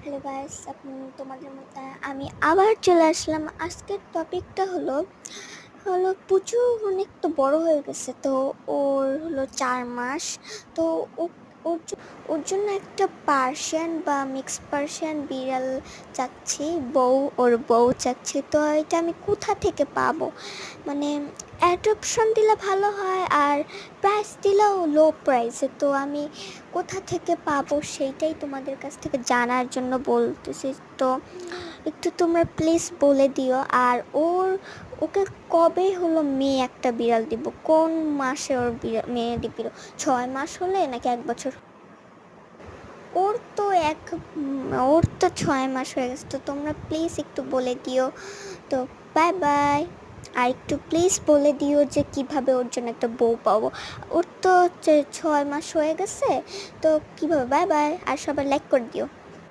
Hello guys, তোমাদের মতো আমি আবার চলে আসলাম। আজকের টপিকটা হলো হলো পুচু অনেক তো বড় হয়ে গেছে। তো ওর হলো 4 মাস। তো ওর জন্য একটা পার্সিয়ান বা মিক্স পার্সিয়ান বিড়াল চাচ্ছি, ওর বউ চাচ্ছি। তো এটা আমি কোথা থেকে পাবো? মানে অ্যাডপশন দিলে ভালো হয়, আর প্রাইস দিলেও লো প্রাইসে। তো আমি কোথা থেকে পাবো সেইটাই তোমাদের কাছ থেকে জানার জন্য বলতেছি। তো একটু তোমরা প্লিজ বলে দিও। আর ওকে কবে হলো মেয়ে একটা বিড়াল দিব? কোন মাসে ওর মেয়ে দিব? 6 মাস হলে নাকি 1 বছর? ওর তো ওর তো 6 মাস হয়ে গেছে। তো তোমরা প্লিজ একটু বলে দিও। তো বাই বাই। আর একটু প্লিজ বলে দিও যে কিভাবে ওর জন্য একটা বউ পাবো। ওর তো 6 মাস হয়ে গেছে। তো কিভাবে? Bye bye. আর সবাই লাইক করে দিও।